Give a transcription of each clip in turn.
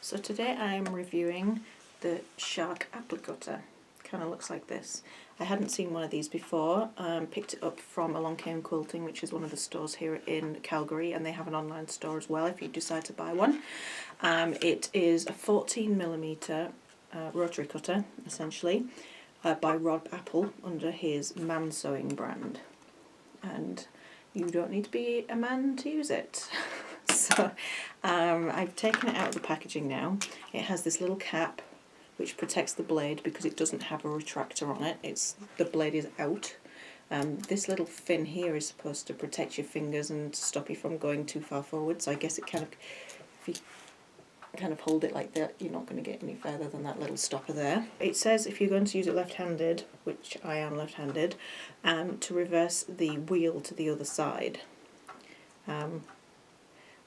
So today I'm reviewing the Shark Applicutter. Kind of looks like this. I hadn't seen one of these before. Picked it up from Along Came Quilting, which is one of the stores here in Calgary, and they have an online store as well if you decide to buy one. It is a 14mm rotary cutter, essentially, by Appell under his Man Sewing brand. And you don't need to be a man to use it. So I've taken it out of the packaging now. It has this little cap which protects the blade because it doesn't have a retractor on it. The blade is out. This little fin here is supposed to protect your fingers and stop you from going too far forward. So I guess it if you kind of hold it like that, you're not going to get any further than that little stopper there. It says if you're going to use it left-handed, which I am left-handed, to reverse the wheel to the other side.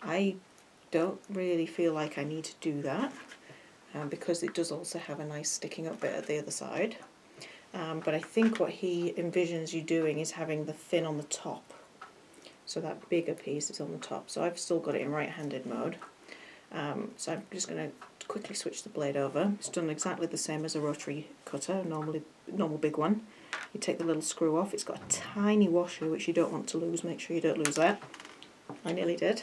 I don't really feel like I need to do that because it does also have a nice sticking up bit at the other side. But I think what he envisions you doing is having the fin on the top. So that bigger piece is on the top. So I've still got it in right-handed mode. So I'm just going to quickly switch the blade over. It's done exactly the same as a rotary cutter, a normal big one. You take the little screw off. It's got a tiny washer which you don't want to lose. Make sure you don't lose that. I nearly did.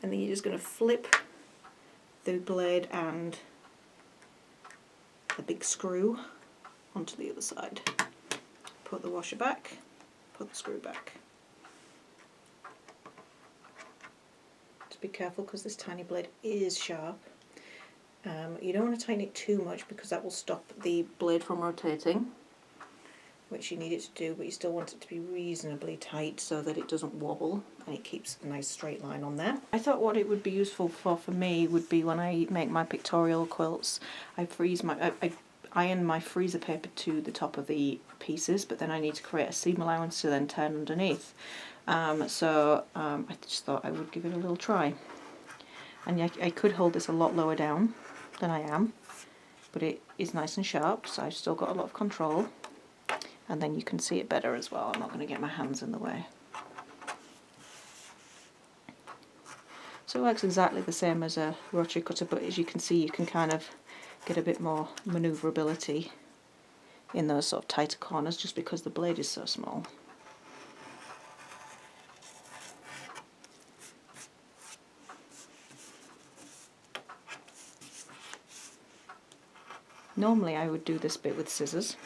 And then you're just going to flip the blade and the big screw onto the other side. Put the washer back, put the screw back. Just be careful because this tiny blade is sharp. You don't want to tighten it too much because that will stop the blade from rotating, which you need it to do, but you still want it to be reasonably tight so that it doesn't wobble and it keeps a nice straight line on there. I thought what it would be useful for me would be when I make my pictorial quilts, I iron my freezer paper to the top of the pieces, but then I need to create a seam allowance to then turn underneath. So I just thought I would give it a little try. And I could hold this a lot lower down than I am, but it is nice and sharp, so I've still got a lot of control. And then you can see it better as well. I'm not going to get my hands in the way. So it works exactly the same as a rotary cutter, but as you can see, you can kind of get a bit more manoeuvrability in those sort of tighter corners just because the blade is so small. Normally I would do this bit with scissors.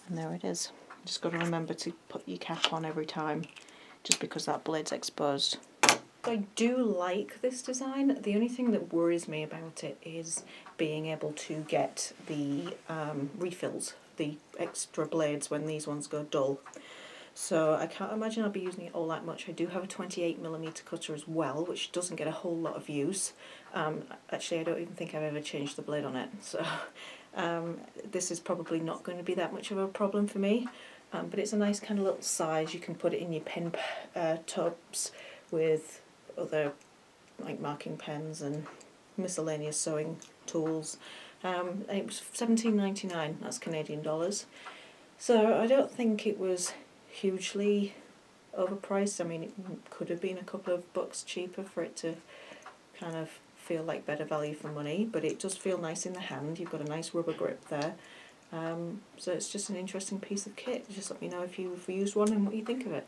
And there it is. Just got to remember to put your cap on every time, just because that blade's exposed. I do like this design. The only thing that worries me about it is being able to get the refills, the extra blades when these ones go dull. So I can't imagine I'll be using it all that much. I do have a 28mm cutter as well, which doesn't get a whole lot of use. Actually, I don't even think I've ever changed the blade on it. So this is probably not going to be that much of a problem for me. But it's a nice kind of little size. You can put it in your pen tubs with other like marking pens and miscellaneous sewing tools. And it was $17.99. That's Canadian dollars. So I don't think it was hugely overpriced. I mean, it could have been a couple of bucks cheaper for it to kind of feel like better value for money, but it does feel nice in the hand. You've got a nice rubber grip there. So it's just an interesting piece of kit. Just let me know if you've used one and what you think of it.